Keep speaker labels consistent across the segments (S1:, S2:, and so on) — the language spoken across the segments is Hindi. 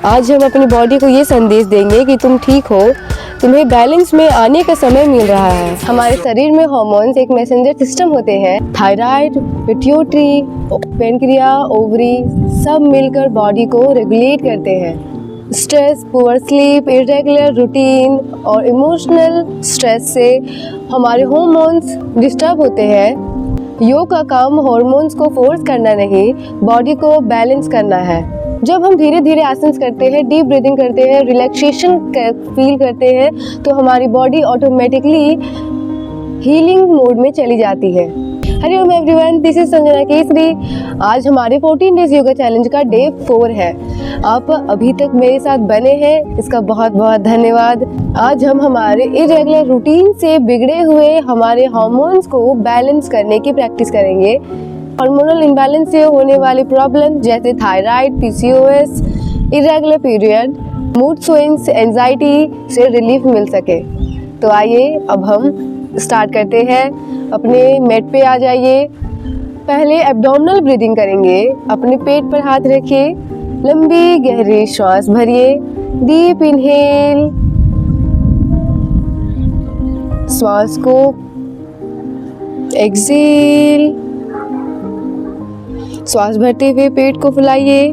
S1: आज हम अपनी बॉडी को ये संदेश देंगे कि तुम ठीक हो, तुम्हें बैलेंस में आने का समय मिल रहा है। हमारे शरीर में हार्मोन्स एक मैसेंजर सिस्टम होते हैं। थायराइड, पिट्यूटरी, पेनक्रिया, ओवरी सब मिलकर बॉडी को रेगुलेट करते हैं। Stress, poor sleep, irregular routine और इमोशनल स्ट्रेस से हमारे हार्मोन्स डिस्टर्ब होते हैं। योग का काम हार्मोन्स को फोर्स करना नहीं, बॉडी को बैलेंस करना है। जब हम धीरे धीरे आसन करते हैं, डीप ब्रीदिंग करते हैं, रिलैक्सेशन फील करते हैं, तो हमारी बॉडी ऑटोमेटिकली हीलिंग मोड में चली जाती है। Hariom everyone, this is Sanjana Kesari. आज हमारे 14 डेज योगा चैलेंज का डे 4 है। आप अभी तक मेरे साथ बने हैं, इसका बहुत बहुत धन्यवाद। आज हम हमारे इरेगुलर रूटीन से बिगड़े हुए हमारे हार्मोन्स को बैलेंस करने की प्रैक्टिस करेंगे। हार्मोनल इम्बैलेंस से होने वाली प्रॉब्लम जैसे thyroid, PCOS, irregular period, mood swings, anxiety से रिलीफ मिल सके। तो आइए अब हम स्टार्ट करते हैं। अपने मैट पे आ जाइए। पहले एब्डोमिनल ब्रीदिंग करेंगे। अपने पेट पर हाथ रखिए, लंबी गहरी श्वास भरिए। डीप इनहेल, श्वास को एक्सेल। श्वास भरते हुए पेट को फुलाइए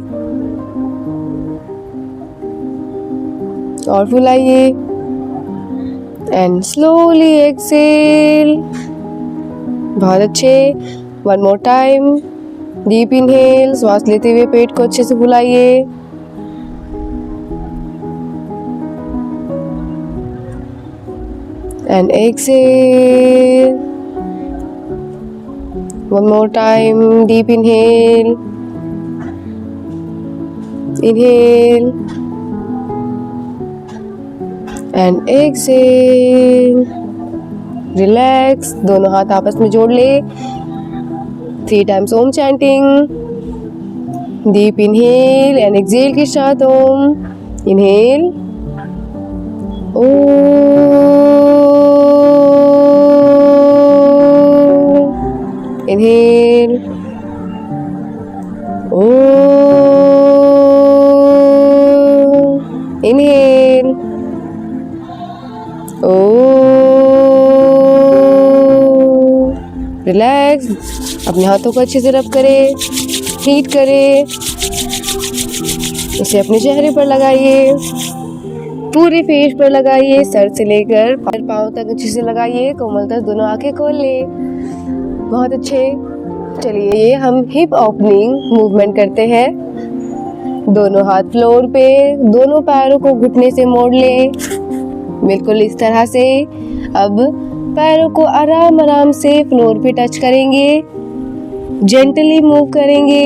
S1: और फुलाइए एंड स्लोली एक्सेल। बहुत अच्छे। One more time. Deep inhale, श्वास लेते हुए पेट को अच्छे से फुलाइए and exhale. One more time, deep inhale, inhale and exhale. Relax, दोनों हाथ आपस में जोड़ ले। 3 times Om chanting. Deep inhale and exhale के साथ Om. Inhale Inhale. Inhale. Relax. अपने हाथों को अच्छे से रब करें, हीट करें। इसे अपने चेहरे पर लगाइए, पूरे फेस पर लगाइए, सर से लेकर पाँव तक अच्छे से लगाइए। कोमल तक दोनों आंखें खोल ले। बहुत अच्छे। चलिए हम हिप ओपनिंग मूवमेंट करते हैं। दोनों हाथ फ्लोर पे, दोनों पैरों को घुटने से मोड़ लें, बिल्कुल इस तरह से। अब पैरों को आराम आराम से फ्लोर पे टच करेंगे, जेंटली मूव करेंगे।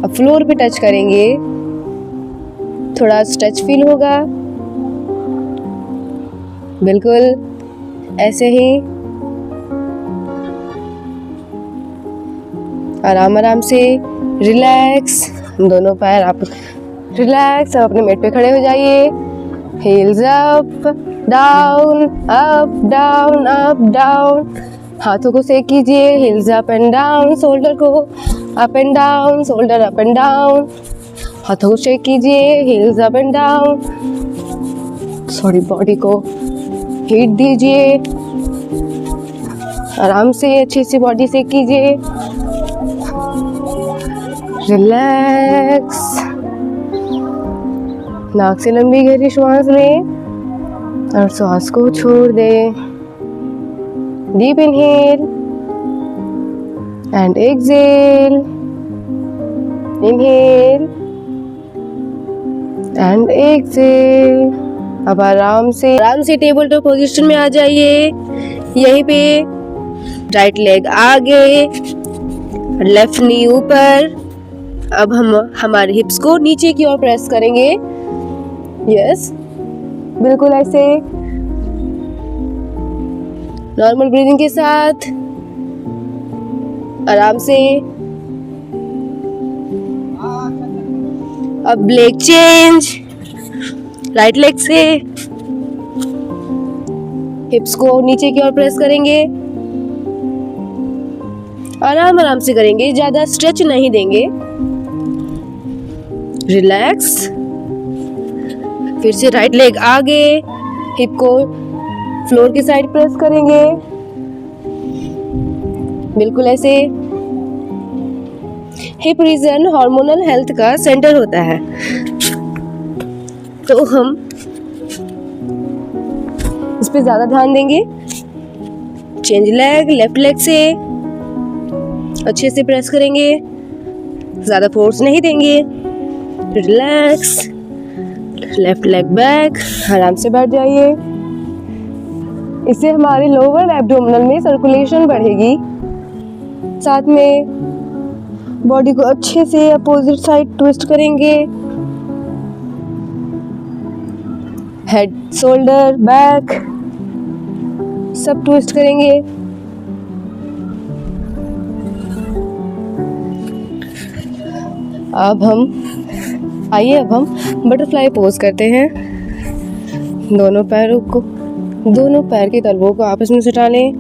S1: अब फ्लोर पे टच करेंगे, थोड़ा स्ट्रेच फील होगा। बिल्कुल ऐसे ही आराम आराम से रिलैक्स। दोनों पैर आप रिलैक्स। अब अपने मैट पे खड़े हो जाइए। Heels up down, up down, up down. हाथों को सेक कीजिए। Heels up and down, shoulder को up and down, shoulder up and down. हाथों को शेक कीजिए। Heels up and down. Sorry, body को हीट दीजिए। आराम से अच्छे से बॉडी से कीजिए। रिलैक्स। नाक से लंबी गहरी श्वास लें और श्वास को छोड़ दें। Deep inhale and exhale. Inhale and exhale. अब आराम से टेबल टॉप पोजीशन में आ जाइए। यहीं पे राइट लेग आगे, लेफ्ट नी ऊपर। अब हम हमारे हिप्स को नीचे की ओर प्रेस करेंगे। यस, बिल्कुल ऐसे। नॉर्मल ब्रीदिंग के साथ आराम से। अब लेग चेंज। राइट लेग से हिप्स को नीचे की ओर प्रेस करेंगे। आराम आराम से करेंगे, ज्यादा स्ट्रेच नहीं देंगे। रिलैक्स। फिर से राइट लेग आगे, हिप को फ्लोर की साइड प्रेस करेंगे, बिल्कुल ऐसे। हिप रीजन हार्मोनल हेल्थ का सेंटर होता है, तो हम इस पे ज्यादा ध्यान देंगे। चेंज लेग, लेफ्ट लेग से अच्छे से प्रेस करेंगे, ज्यादा फोर्स नहीं देंगे। रिलैक्स, लेफ्ट लेग बैक, आराम से बैठ जाइए। इससे हमारे लोअर एब्डोमिनल में सर्कुलेशन बढ़ेगी, साथ में बॉडी को अच्छे से अपोजिट साइड ट्विस्ट करेंगे। हेड, शोल्डर, बैक सब ट्विस्ट करेंगे। अब हम बटरफ्लाई पोज करते हैं। दोनों पैर के तलवों को आपस में सटा लें,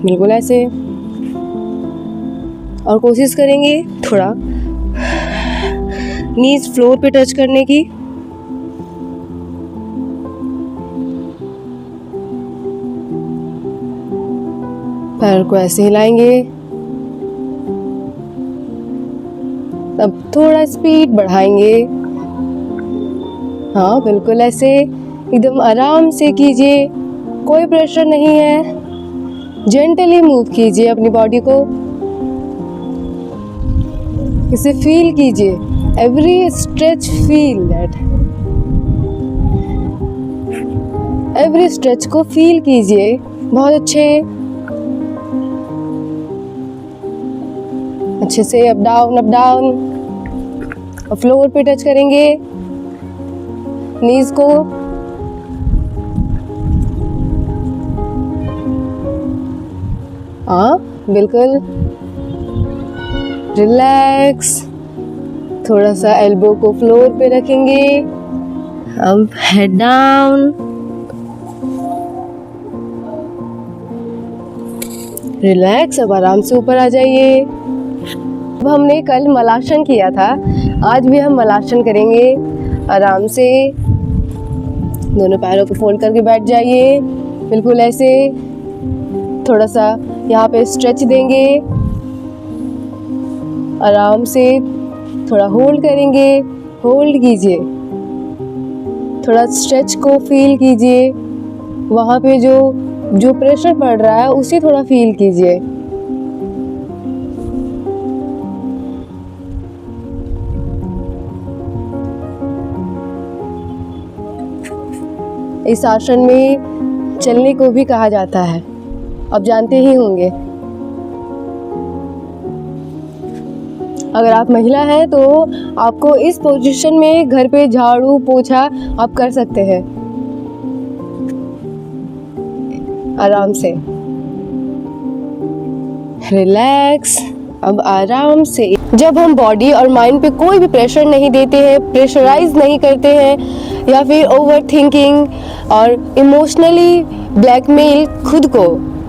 S1: बिल्कुल ऐसे। और कोशिश करेंगे थोड़ा नीज फ्लोर पे टच करने की। पैर को ऐसे हिलाएंगे। अब थोड़ा स्पीड बढ़ाएंगे। हाँ, बिल्कुल ऐसे एकदम आराम से कीजिए, कोई प्रेशर नहीं है। जेंटली मूव कीजिए अपनी बॉडी को, इसे फील कीजिए। Every stretch, feel that. Every stretch को फील कीजिए। बहुत अच्छे से अप डाउन। और फ्लोर पे टच करेंगे नीज को। हाँ, बिल्कुल। रिलैक्स, थोड़ा सा एल्बो को फ्लोर पे रखेंगे। अब हेड डाउन। रिलैक्स, अब आराम से ऊपर आ जाइए। अब हमने कल मलासन किया था, आज भी हम मलासन करेंगे। आराम से दोनों पैरों को फोल्ड करके बैठ जाइए, बिल्कुल ऐसे। थोड़ा सा यहाँ पे स्ट्रेच देंगे, आराम से थोड़ा होल्ड करेंगे। होल्ड कीजिए, थोड़ा स्ट्रेच को फील कीजिए। वहाँ पे जो प्रेशर पड़ रहा है उसे थोड़ा फील कीजिए। इस आसन में चलने को भी कहा जाता है, आप जानते ही होंगे। अगर आप महिला हैं तो आपको इस पोजीशन में घर पे झाड़ू पोछा आप कर सकते हैं आराम से। रिलैक्स, अब आराम से। जब हम बॉडी और माइंड पे कोई भी प्रेशर नहीं देते हैं, प्रेशराइज नहीं करते हैं, या फिर ओवर थिंकिंग और इमोशनली ब्लैकमेल खुद को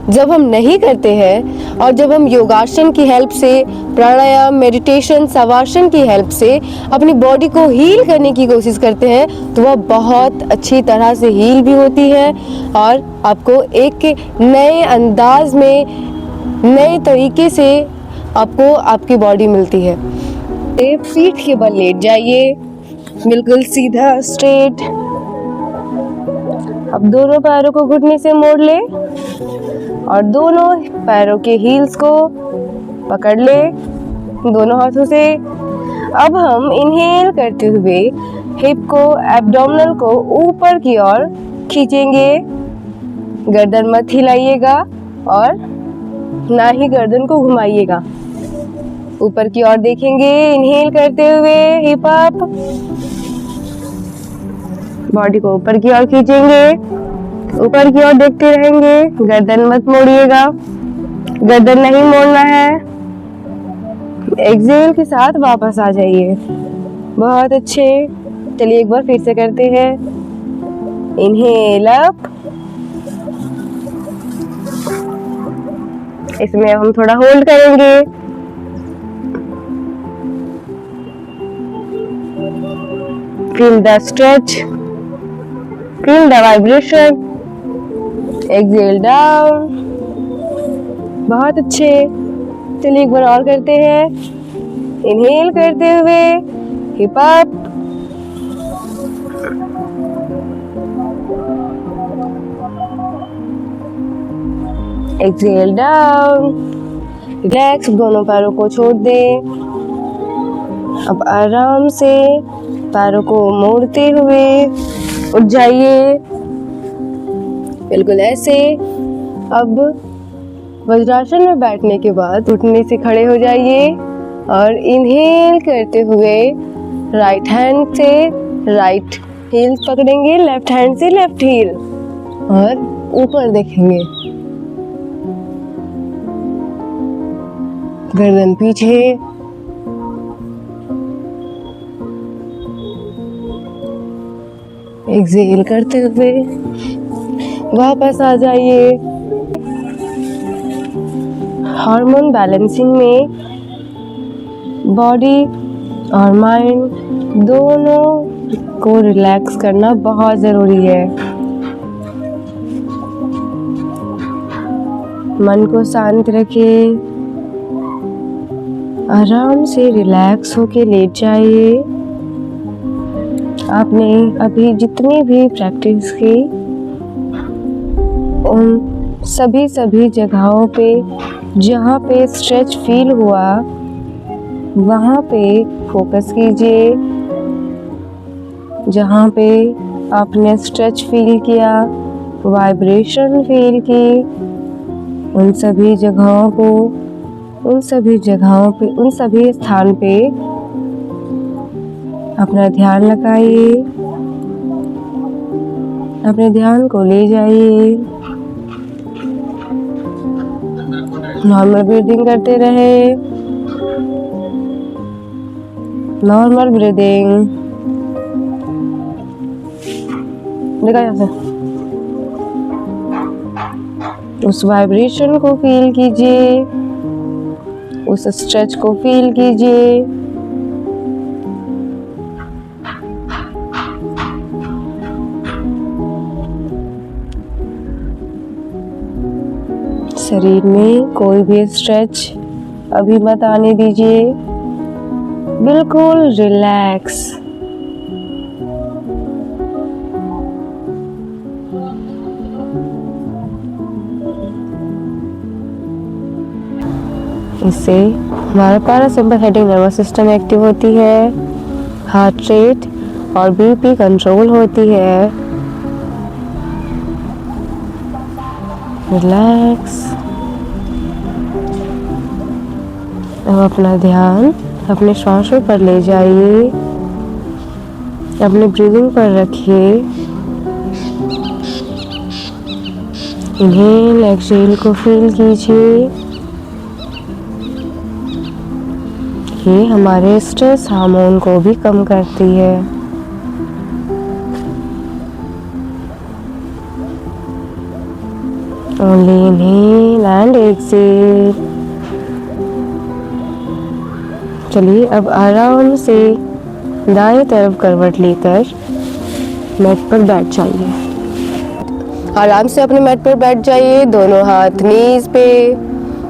S1: जब हम नहीं करते हैं, और जब हम योगासन की हेल्प से, प्राणायाम, मेडिटेशन, शवासन की हेल्प से अपनी बॉडी को हील करने की कोशिश करते हैं, तो वह बहुत अच्छी तरह से हील भी होती है और आपको एक नए अंदाज में, नए तरीके से आपको आपकी बॉडी मिलती है। पीठ के बल लेट जाइए, बिल्कुल सीधा, स्ट्रेट। अब दोनों पैरों को घुटने से मोड़ ले और दोनों पैरों के हील्स को पकड़ ले दोनों हाथों से। अब हम इनहेल करते हुए हिप को, एब्डोमिनल को ऊपर की ओर खींचेंगे। गर्दन मत हिलाइएगा और ना ही गर्दन को घुमाइएगा, ऊपर की ओर देखेंगे। इनहेल करते हुए हिप अप, बॉडी को ऊपर की ओर खींचेंगे, ऊपर की ओर देखते रहेंगे। गर्दन मत मोड़िएगा, गर्दन नहीं मोड़ना है। एक्सहेल के साथ वापस आ जाइए। बहुत अच्छे। चलिए एक बार फिर से करते हैं। इनहेल अप, इसमें हम थोड़ा होल्ड करेंगे। Feel the stretch. Feel the vibration. Exhale down. बहुत अच्छे। चलिए एक बार और करते हैं। इनहेल करते हुए hip up, exhale down, relax, दोनों पैरों को छोड़ दें। अब आराम से पैरों को मोड़ते हुए उठ जाइए, बिल्कुल ऐसे। अब वज्रासन में बैठने के बाद उठने से खड़े हो जाइए और इनहेल करते हुए राइट हैंड से राइट हील पकड़ेंगे, लेफ्ट हैंड से लेफ्ट हील और ऊपर देखेंगे, गर्दन पीछे। एक्सहेल करते हुए वापस आ जाइए। हार्मोन बैलेंसिंग में बॉडी और माइंड दोनों को रिलैक्स करना बहुत ज़रूरी है। मन को शांत रखें, आराम से रिलैक्स होके लेट जाइए। आपने अभी जितनी भी प्रैक्टिस की उन सभी जगहों पे जहाँ पे स्ट्रेच फील हुआ वहाँ पे फोकस कीजिए। जहाँ पे आपने स्ट्रेच फील किया, वाइब्रेशन फील की, उन सभी स्थान पे अपना ध्यान लगाइए, अपने ध्यान को ले जाइए। नॉर्मल ब्रीदिंग करते रहे, नॉर्मल ब्रीदिंग। देखा यहाँ से उस वाइब्रेशन को फील कीजिए, उस स्ट्रेच को फील कीजिए। शरीर में कोई भी स्ट्रेच अभी मत आने दीजिए, बिल्कुल रिलैक्स। इससे हमारा पैरासिम्पैथेटिक नर्वस सिस्टम एक्टिव होती है, हार्ट रेट और बीपी कंट्रोल होती है। रिलैक्स। अब अपना ध्यान अपने श्वासों पर ले जाइए, अपने ब्रीदिंग पर रखिए। इनहेल एक्सहेल को फील कीजिए। ये हमारे स्ट्रेस हार्मोन को भी कम करती है। Only inhale and exhale. चलिए अब आराम से दाएं तरफ करवट लेकर मैट पर बैठ जाइए। आराम से अपने मैट पर बैठ जाइए, दोनों हाथ नीज पे।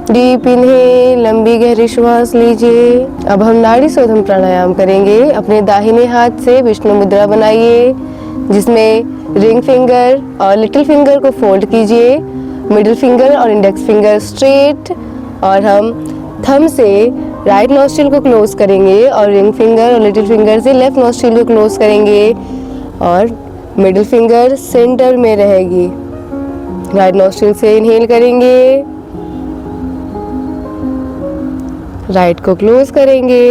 S1: डीप इनहेल, लंबी गहरी श्वास लीजिए। अब हम नाड़ी शोधन प्राणायाम करेंगे। अपने दाहिने हाथ से विष्णु मुद्रा बनाइए, जिसमें रिंग फिंगर और लिटिल फिंगर को फोल्ड कीजिए, मिडिल फिंगर और इंडेक्स फिंगर स्ट्रेट, और हम थंब से राइट नॉस्ट्रिल को क्लोज करेंगे और रिंग फिंगर और लिटिल फिंगर से लेफ्ट नॉस्ट्रिल को क्लोज करेंगे और मिडिल फिंगर सेंटर में रहेगी। राइट नॉस्ट्रिल से इनहेल करेंगे, राइट को क्लोज करेंगे,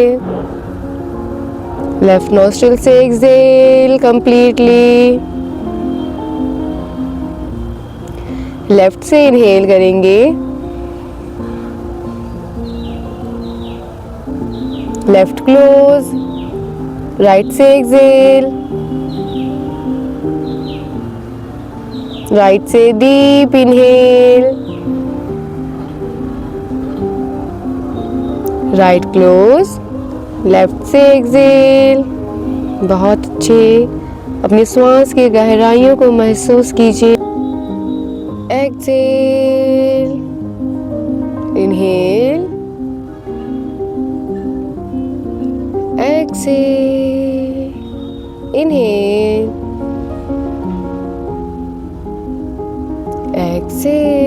S1: लेफ्ट नॉस्ट्रिल से एक्सहेल कंप्लीटली, लेफ्ट से इनहेल करेंगे, लेफ्ट क्लोज, राइट से एक्सहेल, राइट से deep inhale, right close, left से एक्सहेल, बहुत अच्छे। अपनी श्वास की गहराइयों को महसूस कीजिए। Exhale, inhale, exhale, inhale, exhale.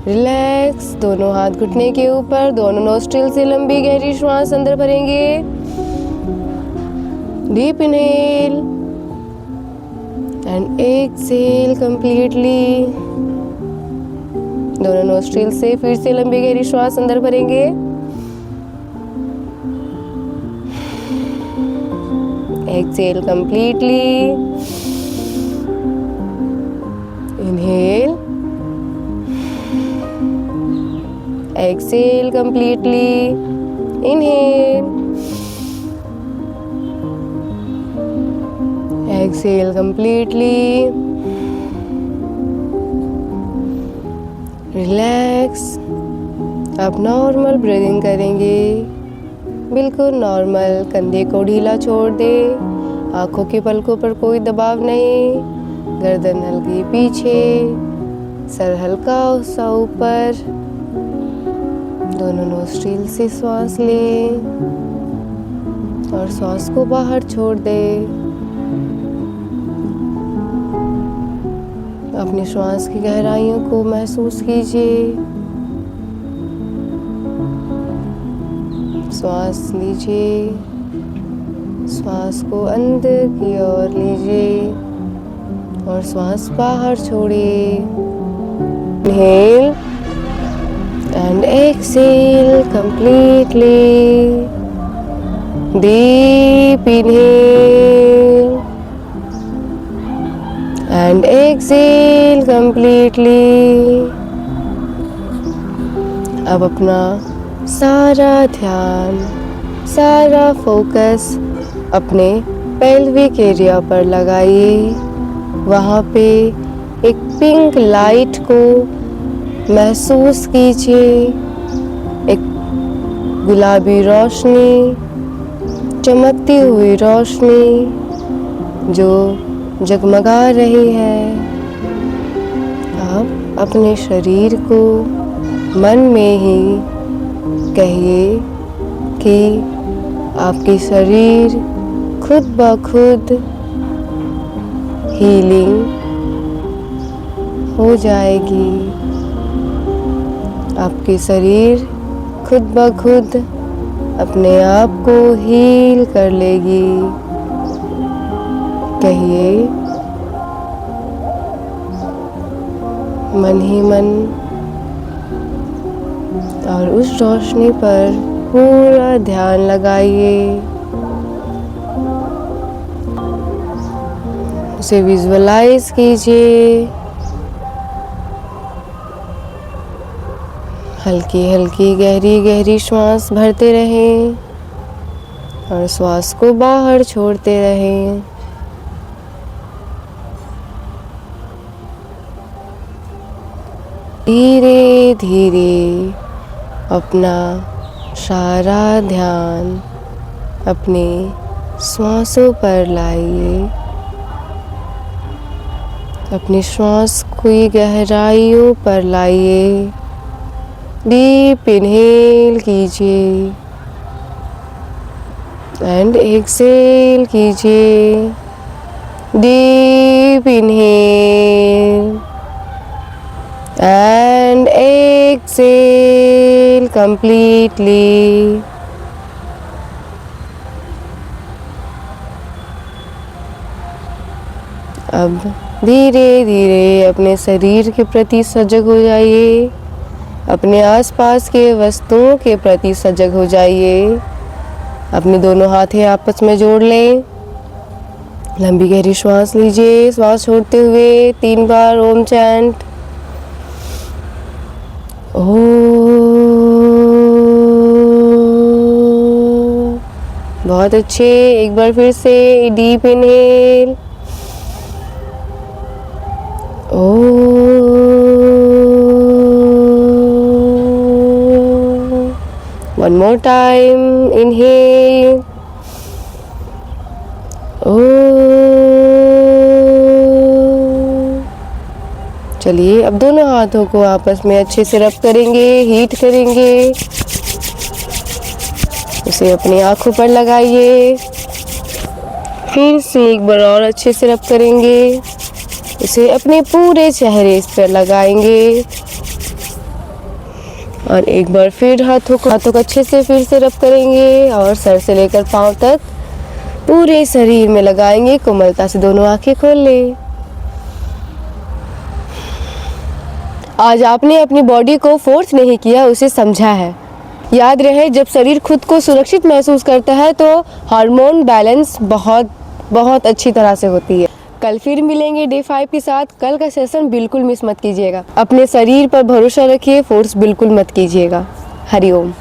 S1: Relax. दोनों हाथ घुटने के ऊपर, दोनों नोस्ट्रिल से लंबी गहरी श्वास अंदर भरेंगे। Deep inhale and exhale completely. दोनों नोस्ट्रिल से फिर से लंबी गहरी श्वास अंदर भरेंगे। Exhale completely. Inhale, exhale completely, inhale, exhale completely, relax। अब नॉर्मल ब्रीदिंग करेंगे, बिल्कुल नॉर्मल। कंधे को ढीला छोड़ दे, आंखों के पलकों पर कोई दबाव नहीं, गर्दन हल्की पीछे, सर हल्का सा ऊपर। दोनों नोस्ट्रिल से श्वास लें और श्वास को बाहर छोड़ दें। अपनी श्वास की गहराइयों को महसूस कीजिए। श्वास लीजिए, श्वास को अंदर की ओर लीजिए और श्वास बाहर छोड़िए। Inhale and exhale completely. Deep inhale and exhale completely. अब अपना सारा ध्यान, सारा फोकस अपने पेल्विक एरिया पर लगाइए। वहाँ पे एक पिंक लाइट को महसूस कीजिए। एक गुलाबी रोशनी, चमकती हुई रोशनी जो जगमगा रही है। आप अपने शरीर को मन में ही कहिए कि आपकी शरीर खुद ब खुद हीलिंग हो जाएगी। आपके शरीर खुद ब खुद अपने आप को हील कर लेगी। कहिए मन ही मन और उस रोशनी पर पूरा ध्यान लगाइए। उसे विजुअलाइज कीजिए। हल्की हल्की गहरी गहरी श्वास भरते रहें और श्वास को बाहर छोड़ते रहें। धीरे धीरे अपना सारा ध्यान अपने श्वासों पर लाइए। अपनी श्वास की गहराइयों पर लाइए। डीप इनहेल कीजिए एंड एक्सेल कीजिए। Deep inhale and exhale completely. अब धीरे धीरे अपने शरीर के प्रति सजग हो जाइए। अपने आसपास के वस्तुओं के प्रति सजग हो जाइए। अपने दोनों हाथें आपस में जोड़ लें। लंबी गहरी श्वास लीजिए। श्वास छोड़ते हुए 3 बार ओम चैंट। बहुत अच्छे। एक बार फिर से deep inhale. One more time, inhale चलिए अब दोनों हाथों को आपस में अच्छे से रब करेंगे, हीट करेंगे। उसे अपनी आँखों पर लगाइए। फिर से एक बार और अच्छे से रब करेंगे। इसे अपने पूरे चेहरे पर लगाएंगे और एक बार फिर हाथों को अच्छे से फिर से रब करेंगे और सर से लेकर पाँव तक पूरे शरीर में लगाएंगे। कोमलता से दोनों आंखें खोल लें। आज आपने अपनी बॉडी को फोर्स नहीं किया, उसे समझा है। याद रहे, जब शरीर खुद को सुरक्षित महसूस करता है तो हार्मोन बैलेंस बहुत अच्छी तरह से होती है। कल फिर मिलेंगे डे 5 के साथ। कल का सेशन बिल्कुल मिस मत कीजिएगा। अपने शरीर पर भरोसा रखिए, फोर्स बिल्कुल मत कीजिएगा। हरिओम।